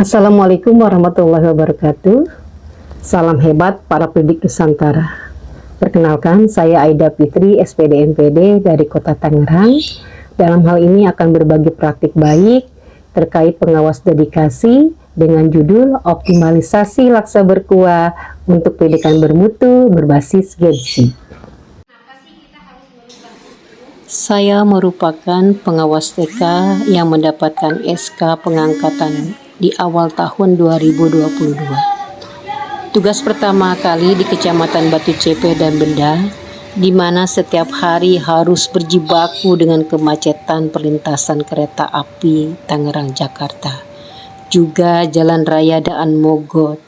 Assalamualaikum warahmatullahi wabarakatuh. Salam hebat para pendidik Nusantara. Perkenalkan, saya Aida Fitri, SPD MPD dari Kota Tangerang. Dalam hal ini akan berbagi praktik baik terkait pengawas dedikasi dengan judul Optimalisasi Laksa Berkuah untuk Pendidikan Bermutu berbasis Gensi. Saya merupakan pengawas TK yang mendapatkan SK pengangkatan di awal tahun 2022. Tugas pertama kali di Kecamatan Batu Cepeh dan Benda, di mana setiap hari harus berjibaku dengan kemacetan perlintasan kereta api Tangerang Jakarta, juga Jalan Raya Daan Mogot,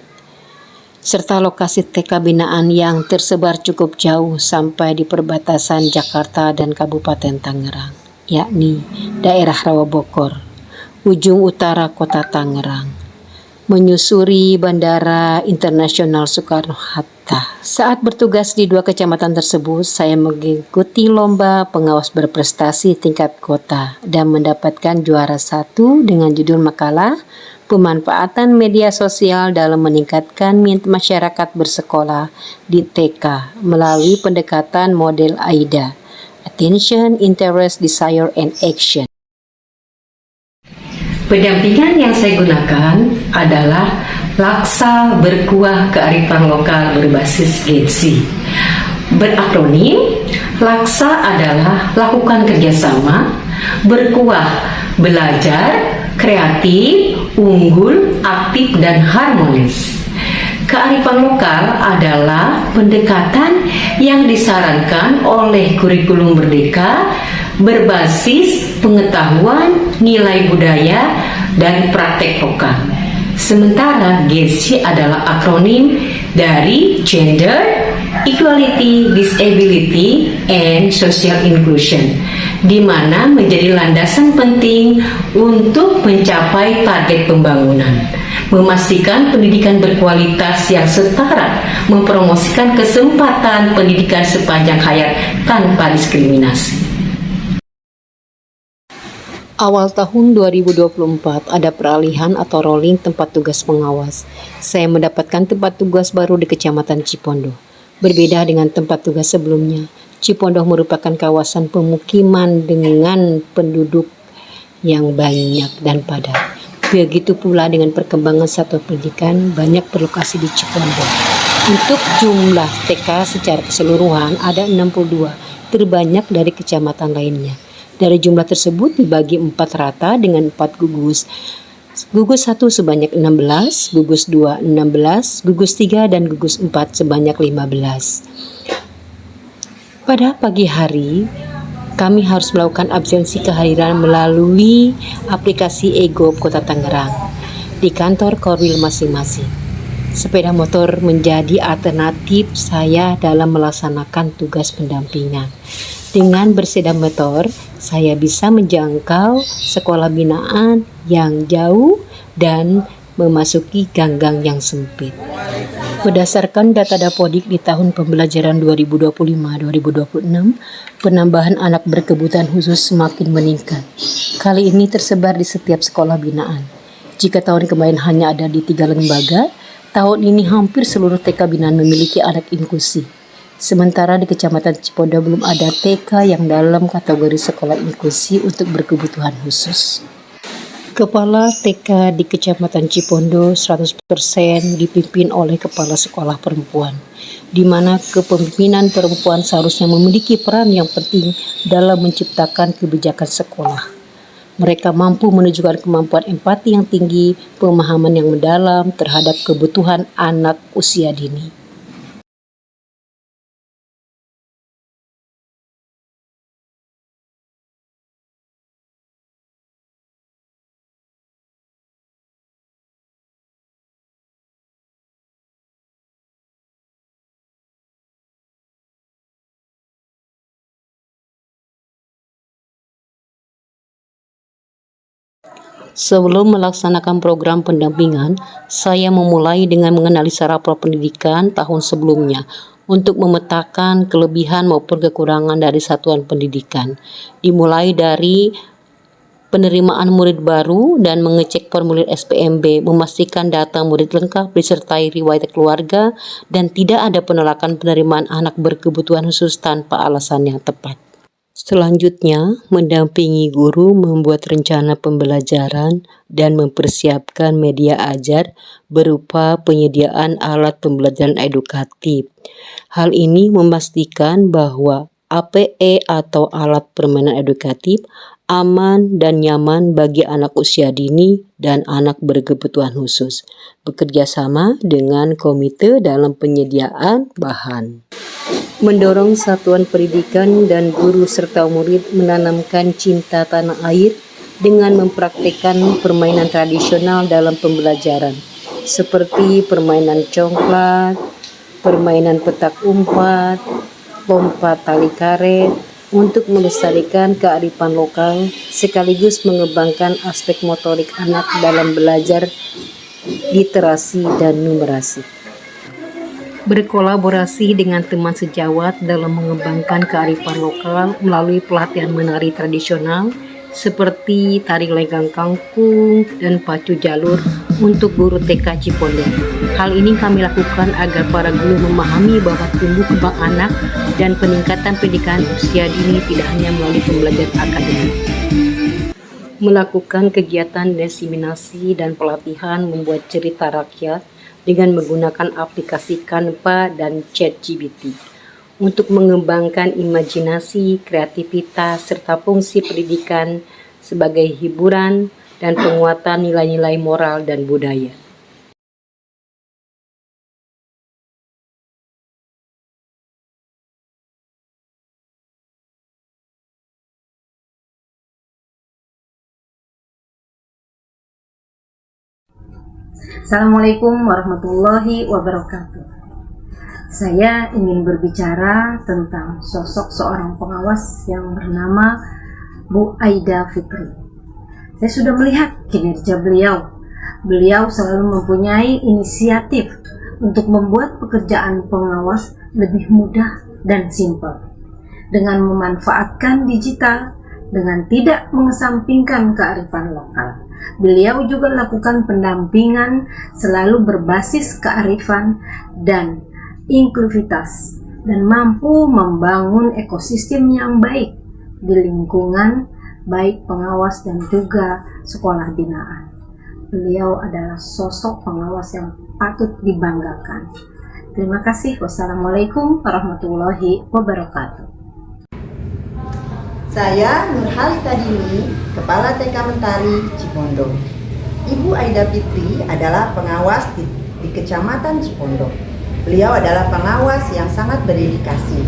serta lokasi TK binaan yang tersebar cukup jauh sampai di perbatasan Jakarta dan Kabupaten Tangerang, yakni daerah Rawabokor, ujung utara Kota Tangerang, menyusuri Bandara Internasional Soekarno-Hatta. Saat bertugas di dua kecamatan tersebut, saya mengikuti lomba pengawas berprestasi tingkat kota dan mendapatkan juara 1 dengan judul makalah Pemanfaatan Media Sosial dalam Meningkatkan Minat Masyarakat Bersekolah di TK melalui pendekatan model AIDA, Attention, Interest, Desire, and Action. Pendampingan yang saya gunakan adalah Laksa Berkuah Kearifan Lokal berbasis Gensi. Berakronim, Laksa adalah lakukan kerjasama, berkuah, belajar, kreatif, unggul, aktif, dan harmonis. Kearifan lokal adalah pendekatan yang disarankan oleh kurikulum Merdeka berbasis pengetahuan, nilai budaya, dan praktek lokal. Sementara Gensi adalah akronim dari Gender, Equality, Disability, and Social Inclusion, di mana menjadi landasan penting untuk mencapai target pembangunan, memastikan pendidikan berkualitas yang setara, mempromosikan kesempatan pendidikan sepanjang hayat tanpa diskriminasi. Awal tahun 2024 ada peralihan atau rolling tempat tugas pengawas. Saya mendapatkan tempat tugas baru di Kecamatan Cipondoh. Berbeda dengan tempat tugas sebelumnya, Cipondoh merupakan kawasan pemukiman dengan penduduk yang banyak dan padat. Begitu pula dengan perkembangan satuan pendidikan banyak berlokasi di Cipondoh. Untuk jumlah TK secara keseluruhan ada 62, terbanyak dari kecamatan lainnya. Dari jumlah tersebut dibagi 4 rata dengan 4 gugus. Gugus 1 sebanyak 16, gugus 2 16, gugus 3 dan gugus 4 sebanyak 15. Pada pagi hari, kami harus melakukan absensi kehadiran melalui aplikasi e-Gov Kota Tangerang di kantor Korwil masing-masing. Sepeda motor menjadi alternatif saya dalam melaksanakan tugas pendampingan. Dengan bersepeda motor, saya bisa menjangkau sekolah binaan yang jauh dan memasuki gang-gang yang sempit. Berdasarkan data Dapodik di tahun pembelajaran 2025-2026, penambahan anak berkebutuhan khusus semakin meningkat. Kali ini tersebar di setiap sekolah binaan. Jika tahun kemarin hanya ada di 3 lembaga, tahun ini hampir seluruh TK binaan memiliki anak inklusi. Sementara di Kecamatan Cipondoh belum ada TK yang dalam kategori sekolah inklusi untuk berkebutuhan khusus. Kepala TK di Kecamatan Cipondoh 100% dipimpin oleh kepala sekolah perempuan, di mana kepemimpinan perempuan seharusnya memiliki peran yang penting dalam menciptakan kebijakan sekolah. Mereka mampu menunjukkan kemampuan empati yang tinggi, pemahaman yang mendalam terhadap kebutuhan anak usia dini. Sebelum melaksanakan program pendampingan, saya memulai dengan menganalisa rapor pendidikan tahun sebelumnya untuk memetakan kelebihan maupun kekurangan dari satuan pendidikan. Dimulai dari penerimaan murid baru, dan mengecek formulir SPMB, memastikan data murid lengkap disertai riwayat keluarga, dan tidak ada penolakan penerimaan anak berkebutuhan khusus tanpa alasan yang tepat. Selanjutnya, mendampingi guru membuat rencana pembelajaran dan mempersiapkan media ajar berupa penyediaan alat pembelajaran edukatif. Hal ini memastikan bahwa APE atau alat permainan edukatif aman dan nyaman bagi anak usia dini dan anak berkebutuhan khusus, bekerja sama dengan komite dalam penyediaan bahan. Mendorong satuan pendidikan dan guru serta murid menanamkan cinta tanah air dengan mempraktikkan permainan tradisional dalam pembelajaran, seperti permainan congklak, permainan petak umpat, lompat tali karet, untuk melestarikan kearifan lokal sekaligus mengembangkan aspek motorik anak dalam belajar literasi dan numerasi. Berkolaborasi dengan teman sejawat dalam mengembangkan kearifan lokal melalui pelatihan menari tradisional seperti tari lenggang kangkung dan pacu jalur untuk guru TK Cipondo. Hal ini kami lakukan agar para guru memahami bahwa tumbuh kembang anak dan peningkatan pendidikan usia dini tidak hanya melalui pembelajaran akademik. Melakukan kegiatan diseminasi dan pelatihan membuat cerita rakyat dengan menggunakan aplikasi Canva dan ChatGPT untuk mengembangkan imajinasi, kreativitas, serta fungsi pendidikan sebagai hiburan dan penguatan nilai-nilai moral dan budaya. Assalamualaikum warahmatullahi wabarakatuh. Saya ingin berbicara tentang sosok seorang pengawas yang bernama Bu Aida Fitri. Saya sudah melihat kinerja beliau. Beliau selalu mempunyai inisiatif untuk membuat pekerjaan pengawas lebih mudah dan simpel. Dengan memanfaatkan digital, dengan tidak mengesampingkan kearifan lokal. Beliau juga lakukan pendampingan selalu berbasis kearifan dan inklusivitas dan mampu membangun ekosistem yang baik di lingkungan baik pengawas dan juga sekolah binaan. Beliau adalah sosok pengawas yang patut dibanggakan. Terima kasih. Wassalamualaikum warahmatullahi wabarakatuh. Saya Nurhalita Dini, Kepala TK Mentari Cipondo. Ibu Aida Fitri adalah pengawas di Kecamatan Cipondo. Beliau adalah pengawas yang sangat berdedikasi.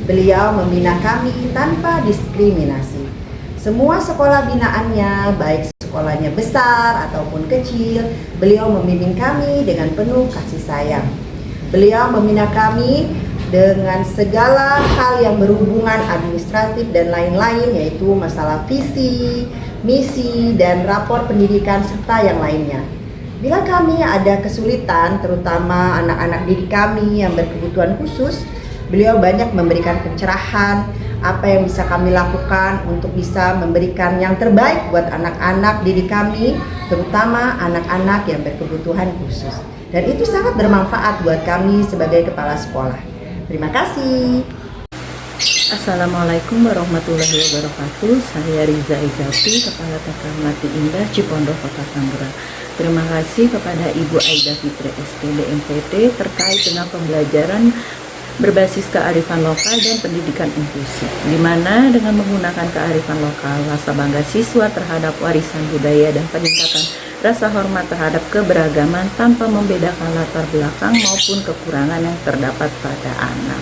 Beliau membina kami tanpa diskriminasi. Semua sekolah binaannya, baik sekolahnya besar ataupun kecil, beliau membimbing kami dengan penuh kasih sayang. Beliau membina kami dengan segala hal yang berhubungan administratif dan lain-lain, yaitu masalah visi, misi, dan rapor pendidikan serta yang lainnya. Bila kami ada kesulitan, terutama anak-anak didik kami yang berkebutuhan khusus, beliau banyak memberikan pencerahan apa yang bisa kami lakukan untuk bisa memberikan yang terbaik buat anak-anak didik kami, terutama anak-anak yang berkebutuhan khusus. Dan itu sangat bermanfaat buat kami sebagai kepala sekolah. Terima kasih. Assalamualaikum warahmatullahi wabarakatuh. Saya Riza Izati, Kepala TK Melati Indah, Cipondo, Kota Tangerang. Terima kasih kepada Ibu Aida Fitri SPD MPT terkait dengan pembelajaran berbasis kearifan lokal dan pendidikan inklusif, di mana dengan menggunakan kearifan lokal, rasa bangga siswa terhadap warisan budaya dan peningkatan rasa hormat terhadap keberagaman tanpa membedakan latar belakang maupun kekurangan yang terdapat pada anak.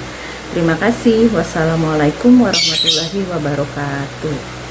Terima kasih. Wassalamualaikum warahmatullahi wabarakatuh.